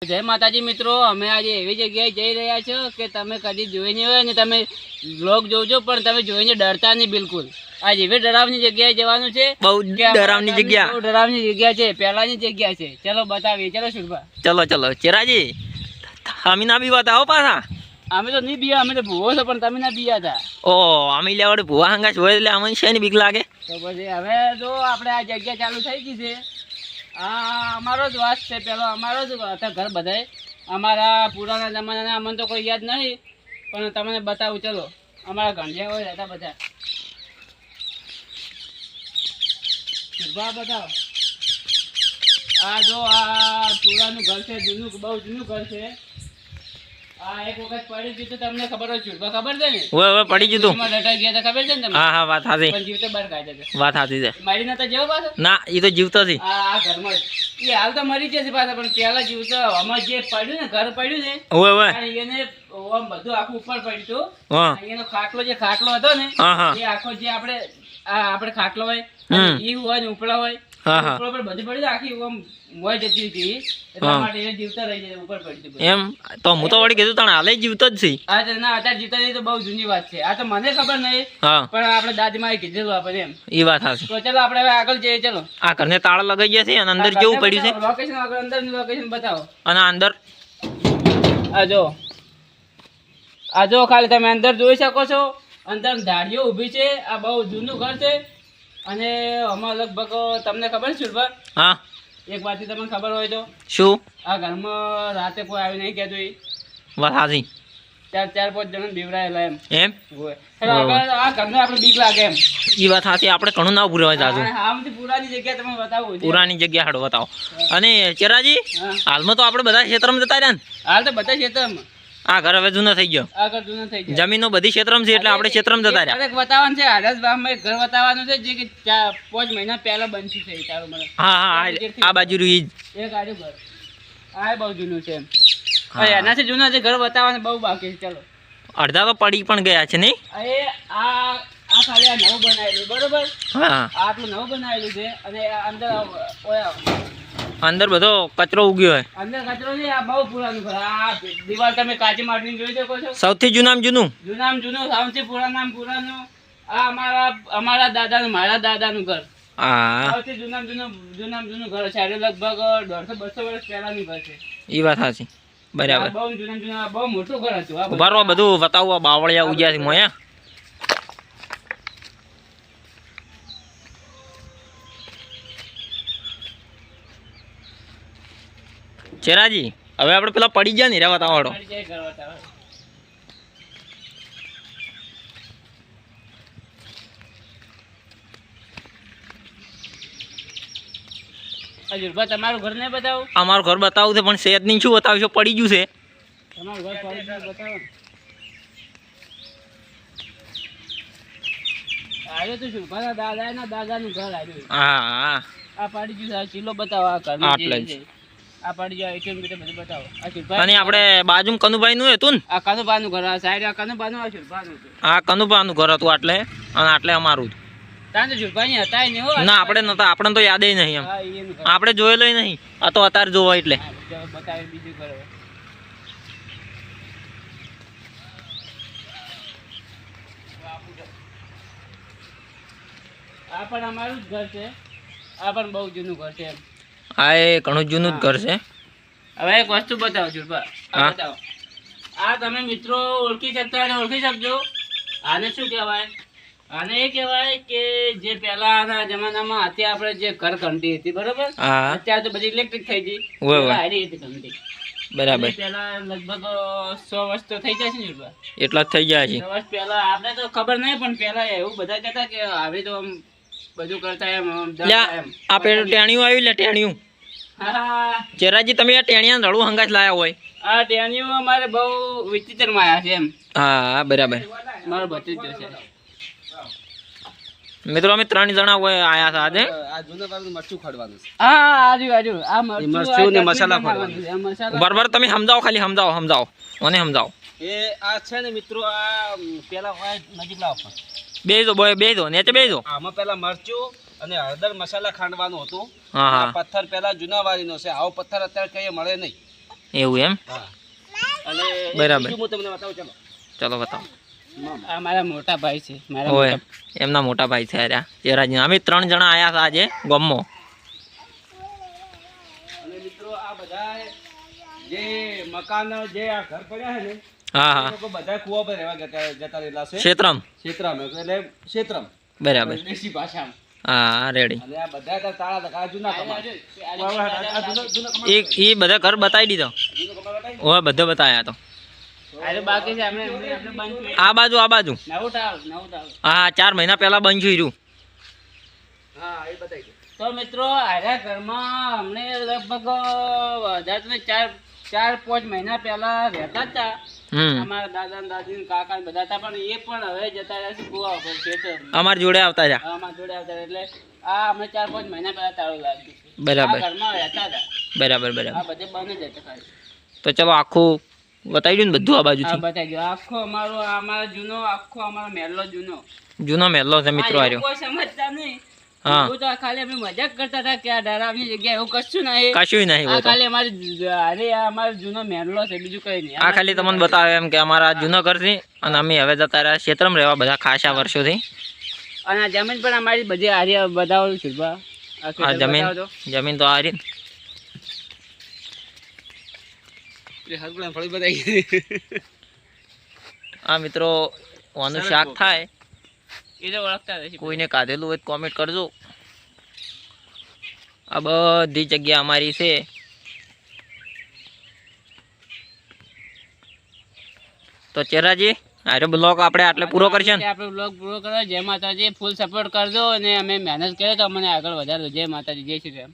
જય માતાજી મિત્રો, અમે આજે એવી જગ્યાએ જઈ રહ્યા છો કે તમે કદી જોઈ નહીં હોય ને તમે બ્લોગ જોજો પણ તમે જોઈને ડરતા નહીં બિલકુલ. આજ એવી ડરાવની જગ્યાએ જવાનું છે, બહુ ડરાવની જગ્યા, બહુ ડરાવની જગ્યા છે, પહેલાની જગ્યા છે. ચલો બતાવીએ. ચલો શુભા, ચલો ચેરાજી, અમે ના બી બતાવો પાછા. અમે તો નહીં બીયા, અમે તો ભૂવો છો પણ તમે ના બીયા હતા. ઓ અમે લેવડે ભૂવા હંગાશ હોય એટલે અમને શેની બીક લાગે? તો પછી હવે જો આપણે આ જગ્યા ચાલુ થઈ ગઈ છે. આ અમારો જ વાસ છે, પેલો અમારો જ હતા ઘર બધાય અમારા પુરાના જમાનાના. અમને તો કોઈ યાદ નહીં પણ તમને બતાવું. ચલો અમારા ગંઢિયા હોય હતા બધા. બતાવો. આ જો આ પુરાનું ઘર છે, જૂનું, બહુ જૂનું ઘર છે. આ એક વખત પડી ગયું તમને ખબર હોય? છુરબા ખબર છે ને? ઓય પડી ગયું તું. લટાઈ ગયા હતા ખબર છે ને તમને? હા વાત સાચી. પણ જીવતે બહાર કાઢ્યા છે. વાત સાચી છે. મારી નતા જેવો પાછો? ના એ તો જીવતો છે. આ ઘરમાં એ હાલ તો મરી જશે પાછા, પણ પેલા જીવતો આમાં જે પડ્યું ને ઘર પડ્યું ને ઓય એને આમ બધું આખું ઉપર પડ્યું હતું. હા એનો ખાટલો હતો ને એ આખો જે આપણે ખાટલો હોય એ હોય ને ઉપડા હોય ઉપર પર બધું પડ્યું આખી આમ મોય જતી હતી. એટલા માટે એ જીવતા રહી જાય, ઉપર પડ્યું એમ. તો હું તો વળી કીધું તને હાલે જીવતો જ છે. હા ના અત્યારે જીવતા રહી તો બહુ જૂની વાત છે. આ તો મને ખબર નહીં પણ આપણે દાદીમાં કીધેલું આપણે એમ. એ વાત સાચી. તો ચલો આપણે હવે આગળ જઈએ. ચલો આ ઘરને તાળા લગાઈ ગયા છે અને અંદર કેવું પડ્યું છે? લોકેશન આગળ અંદરનું લોકેશન બતાવો. અને અંદર આ જો ખાલી તમે અંદર જોઈ શકો છો. અંદર ધાડીઓ ઊભી છે. આ બહુ જૂનું ઘર છે અને આમાં લગભગ તમને ખબર છે શુભા? હા એક વાતથી તમને ખબર હોય તો શું? આ ઘરમાં રાતે કોઈ આવી નહીં કહેતું. એ વાત સાચી. 4-5 જણા બીવડાયેલા એમ. આ ઘરને આપણે બીક લાગે એમ. એ વાત સાચી. આપણે ઘણું ના ઉભું રહેવા જાજુ. આમથી પુરાની જગ્યા તમે બતાવો. પુરાની જગ્યા હાડો બતાવો. અને ચેરાજી હાલમાં તો આપણે બધા ક્ષેત્રમાં જતા રહ્યા ને? હાલ તો બધા ક્ષેત્રમાં. આ ઘર હવે જૂનો થઈ ગયો. આ ઘર જૂનો થઈ ગયો. જમીનો બધી ક્ષેત્રમાં છે એટલે આપણે ક્ષેત્રમાં જતા રહ્યા. બતાવવાનું છે આદર્શભાઈ એક ઘર બતાવવાનું છે જે કે 4-5 મહિના પહેલા બન્યું છે. તારું મને હા આ બાજુ રૂઈ એક આજુ ઘર આ બહુ જૂનું છે એમ. એનાથી જૂના જે ઘર બતાવવાનું બહુ બાકી છે. ચલો અડધા તો પડી પણ ગયા છે નહીં? આ ખાલી આ નવું બનાવેલું બરોબર. હા આટલું નવું બનાવેલું છે અને અંદર બધો કચરો ઉગ્યો હોય. અંદર કચરો છે. આ બહુ પુરાનું ઘર. આ દિવાલ તમે કાચી માટીની જોઈ શકો છો. સૌથી જૂનામાં જૂનું સૌથી પુરાનું. આ અમારા દાદાનું, મારા દાદાનું ઘર. હા સૌથી જૂનું ઘર છે. લગભગ 150-200 વર્ષ પહેલાનું ઘર છે. એ વાત સાચી. બરાબર. બહુ જૂના બહુ મોટું ઘર હતું. ઉભારો બધું બતાવવા બાવળિયા ઉગ્યા છે મોયા. ચેરાજી હવે આપણે પેલા પડી ગયા ને રે બતાવાડો. તમારું ઘર નહીં બતાવું? અમારું ઘર બતાવું છે પણ સેજ નહીં. શું બતાવશો? પડી ગયું છે. તમારું ઘર બતાવો. આવ્યો તો શું દાદાનું ઘર આવ્યું. હા આ પાડી ગયું. આ ચીલો બતાવો. આ ઘર આ પાડી ગયો. બધું બતાવો. અને આપણે બાજુ કનુભાઈ નું હતું ને? આ કનુભાનું ઘર. આ સાઈડ આ કનુભાનું, આ શુરભાનું હતું. હા કનુભાનું ઘર હતું આટલે અને આટલે અમારું. ત્યાં તો શુરભાઈ હતા નહીં. ના આપણે નતા. આપણે તો યાદ નહીં એમ. આપણે જોયેલો નહીં. આ તો અત્યારે જોવા એટલે બતાવે બીજું ઘર. આ પણ અમારું જ ઘર છે. આ પણ બહુ જૂનું ઘર છે. હા એ ઘણું જૂનું જ ઘર છે. હવે એક વસ્તુ બતાવો શુરભા. બતાવો. આ તમે મિત્રો ઓળખી શકજો. આને શું કહેવાય? આને એ કહેવાય કે જે પહેલાના જમાનામાં હતી આપણે જે ઘર ઘંટી હતી બરોબર. અત્યારે તો બધી ઇલેક્ટ્રિક થઈ ગઈ. ઘંટી બરાબર. પેલા લગભગ 100 વર્ષ તો થઈ જાય છે ને શુરભા? એટલા જ થઈ જાય છે. 100 વર્ષ પહેલા આપણે તો ખબર નહીં પણ પેલા એવું બધા કહેતા કે હવે તો આમ બધું કરતા એમ. આ પેલું ટેણિયું આવ્યું લે ટેણિયું. ચેરાજી તમે આ ટેણિયા રડું હંગાજ લાયા હોય. આ ટેણિયું અમારે બહુ વિચિત્રમાં આવ્યા છે એમ. હા બરાબર. મારો ભત્રીજો છે. મિત્રો અમે 3 જણા હોય આયા હતા આજે. આ જૂના બાબુ મરચું ખડવાનું છે. હા આજુ આ મરચું ને મસાલા ખડવાનું. બરાબર તમે સમજાવો. ખાલી સમજાવો મને સમજાવો. એ આ છે ને મિત્રો આ પેલા હોય નજીક લાવો. બેજો નેચે બેજો. આમાં પેલા મરચું અને હળદર મસાલા ખાંડવાનું હતું. હા પથ્થર પેલા જૂના વાળીનો છે. આવો પથ્થર અત્યારે કઈ મળે નહીં. એવું એમ હા અને એક બરાબર. બીજું હું તમને બતાવું, ચલો ચલો બતાવો. આ મારા મોટા ભાઈ છે, મારા હોય મોટા એમના મોટા ભાઈ છે આર્યા ચેરાજી. અમે 3 જણા આયા હતા આજે ગામમાં. અને મિત્રો આ બધા જે મકાન જે આ ઘર પડ્યા છે ને હા એ હા લોકો બધા કુવા પર રહેવા જતા રહેલા છે. ક્ષેત્રમ ક્ષેત્રમ એટલે ક્ષેત્રમ બરાબર. દેશી ભાષામાં. હા રેડી. અને આ બધા તાળા લગા જૂના કમાલ. આ જૂના કમાલ. એ બધા ઘર બતાવી દીધો. જૂનો કમાલ બતાવી? ઓય બધો બતાવ્યા તો. આજે બાકી છે, આપણે બંધ થયું. આ બાજુ નવું ટાવર. હા 4 મહિના પહેલા બંધ થયું રહ્યું. હા એ બતાવી દો. તો મિત્રો આર્યા ઘરમાં અમને લગભગ વધારે 4-5 મહિના પહેલા રહેતા હતા. હમ અમારા દાદા ને દાદી ને કાકા ને બધા હતા, પણ એ પણ હવે જતા રહ્યા છે ગોવા ઉપર ખેતર. અમાર જોડે આવતા રહ્યા. અમારા જોડે આવતા રહ્યા. એટલે આ અમે 4-5 મહિના પહેલા તાળું લાગ્યું છે. બરાબર. આ ઘરમાં રહેતા હતા. બરાબર બરાબર. આ બધે બંધ જ હતા ખાલી. તો ચલો આખું બતાવી દઉં ને બધું આ આ બાજુથી. બતાવી ગયો આખો અમારો જૂનો આખો અમારો મહેલો જૂનો. જૂનો મહેલો છે મિત્રો આ આર્યો. કોઈ સમજતા નહીં. હા એવું તો ખાલી અમે મજાક કરતા હતા કે આ ડરાવની જગ્યા એવું કશું નહીં. કશું નહીં આ હોય તો. ખાલી આ અમારો જૂનો મહેલો છે, બીજું કઈ નહીં. આ ખાલી તમને બતાવે એમ કે અમારા જૂનો ઘર છે અને અમે હવે જતા રહ્યા ક્ષેત્રમાં રહેવા બધા ખાસા વર્ષોથી. અને આ જમીન પણ અમારી બધી આર્યા બતાવું છું બા. આ આ ખેતર જમીન બતાવો તો. જમીન તો આ રહી ને. એ હસબન્ડ ફળી બતાવી. આ મિત્રો વાનું શાક થાય. એ તો ઓળખતા રહેશે. કોઈને કાઢેલું હોય તો કોમેન્ટ કરજો. આ બધી જગ્યા અમારી છે. તો ચેરાજી આરે બ્લોગ આપણે આટલે પૂરો કરશે ને. આપણે બ્લોગ પૂરો કરો. જય માતાજી, ફૂલ સપોર્ટ કરજો અને અમે મહેનત કરીએ તો અમને આગળ વધારજો. જય માતાજી, જય શ્રી રામ.